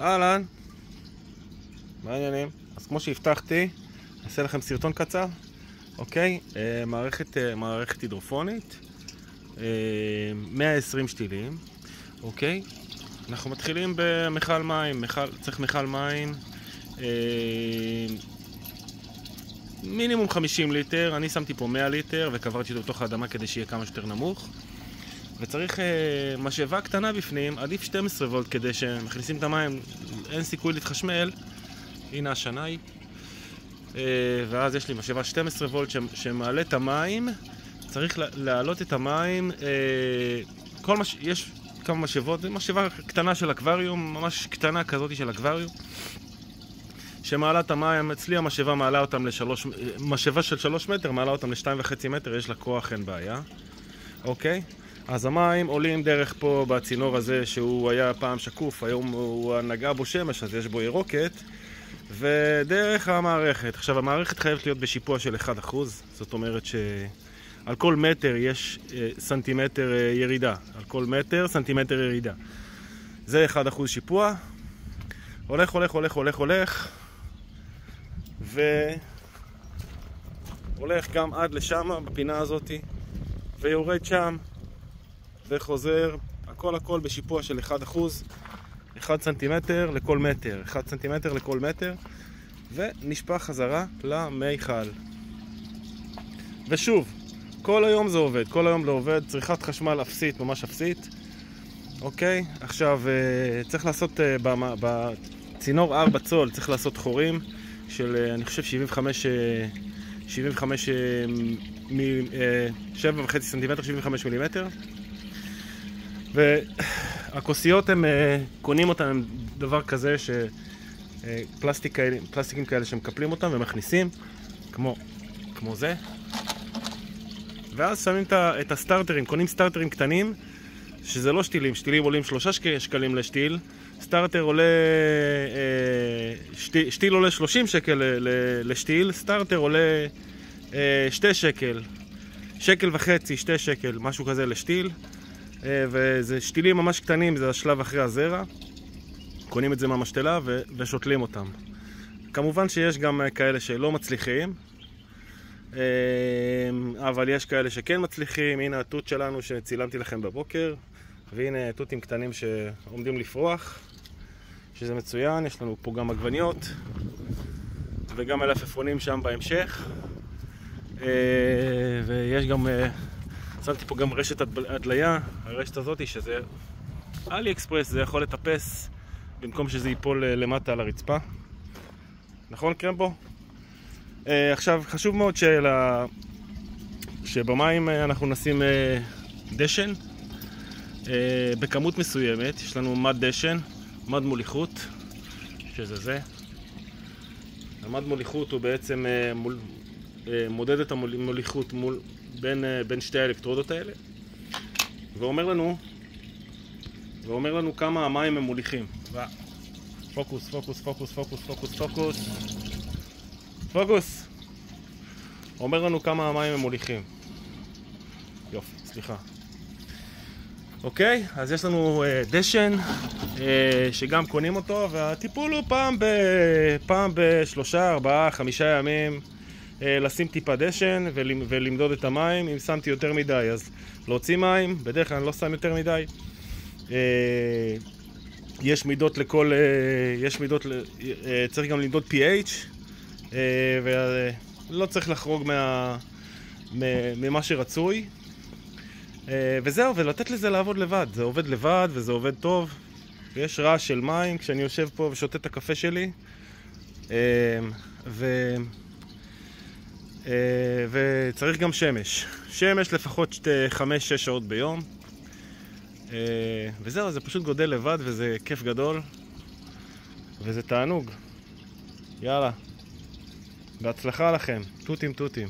אהלן, מה העניינים? אז כמו שהבטחתי, אעשה לכם סרטון קצר, אוקיי? מערכת הידרופונית, 120 שתילים, אוקיי? אנחנו מתחילים במכל מים, צריך מכל מים, מינימום 50 ליטר, אני שמתי פה 100 ליטר וקברתי אותו בתוך האדמה כדי שיהיה כמה שיותר נמוך. וצריך משאבה קטנה בפנים, עדיף 12 וולט כדי שמכניסים את המים, אין סיכוי להתחשמל. הנה השנאי. ואז יש לי משאבה 12 וולט שמעלה את המים. צריך להעלות את המים, יש כמה משאבות, זה משאבה קטנה של אקווריום, ממש קטנה כזאת של אקווריום, שמעלה את המים. אצלי המשאבה מעלה אותם משאבה של 3 מטר, מעלה אותם ל2.5 מטר, יש לה כוח, אין בעיה. אוקיי? אז המים עולים דרך פה בצינור הזה שהוא היה פעם שקוף, היום הוא נגע בו שמש, אז יש בו ירוקת, ודרך המערכת. עכשיו המערכת חייבת להיות בשיפוע של 1%, זאת אומרת שעל כל מטר יש סנטימטר ירידה, על כל מטר סנטימטר ירידה. זה 1% שיפוע, הולך, והולך גם עד לשם בפינה הזאת, ויורד שם וחוזר, הכל בשיפוע של 1%, 1 סנטימטר לכל מטר, 1 סנטימטר לכל מטר, ונשפך חזרה למיכל. ושוב, כל היום זה עובד, כל היום לא עובד, צריכת חשמל אפסית, ממש אפסית. אוקיי, עכשיו צריך לעשות בצינור 4 צול, צריך לעשות חורים של אני חושב 75 7.5 סנטימטר, 75 מילימטר. והכוסיות הם קונים אותם, הם דבר כזה פלסטיקים כאלה שמקפלים אותם ומכניסים כמו זה, ואז שמים את הסטארטרים, קונים סטארטרים קטנים שזה לא שתילים, שתילים עולים 3 שקלים לשתיל, סטארטר עולה שתיל עולה 30 שקל לשתיל, סטארטר עולה 2 שקל, 1.5 שקל, 2 שקל, משהו כזה לשתיל. וזה שתילים ממש קטנים, זה השלב אחרי הזרע, קונים את זה מהמשתלה ושותלים אותם. כמובן שיש גם כאלה שלא מצליחים, אבל יש כאלה שכן מצליחים. הנה התות שלנו שצילמתי לכם בבוקר, והנה תותים קטנים שעומדים לפרוח, שזה מצוין. יש לנו פה גם עגבניות וגם מלפפונים שם בהמשך, ויש גם שמתי פה גם רשת הדליה, הרשת הזאת שזה אלי אקספרס, זה יכול לטפס במקום שזה ייפול למטה על הרצפה. נכון קרמבו? עכשיו חשוב מאוד שבמים אנחנו נשים דשן בכמות מסוימת. יש לנו מד דשן, מד מוליכות, שזה זה. המד מוליכות הוא בעצם מודד את המוליכות בין שתי האלקטרודות האלה, ואומר לנו כמה המים הם מוליכים. פוקוס. אומר לנו כמה המים הם מוליכים. יופי, סליחה. אוקיי, אז יש לנו דשן שגם קונים אותו, והטיפול הוא פעם ב3, 4, 5 ימים לשים טיפה דשן ולמדוד את המים. אם שמתי יותר מדי אז להוציא מים, בדרך כלל אני לא שם יותר מדי. יש מידות לכל, צריך גם למדוד pH, ולא צריך לחרוג ממה שרצוי. וזהו, ולתת לזה לעבוד לבד. זה עובד לבד וזה עובד טוב. ויש רעש של מים כשאני יושב פה ושותה את הקפה שלי. וצריך גם שמש לפחות 5-6 שעות ביום. וזהו, זה פשוט גודל לבד וזה כיף גדול וזה תענוג. יאללה, בהצלחה לכם, תותים.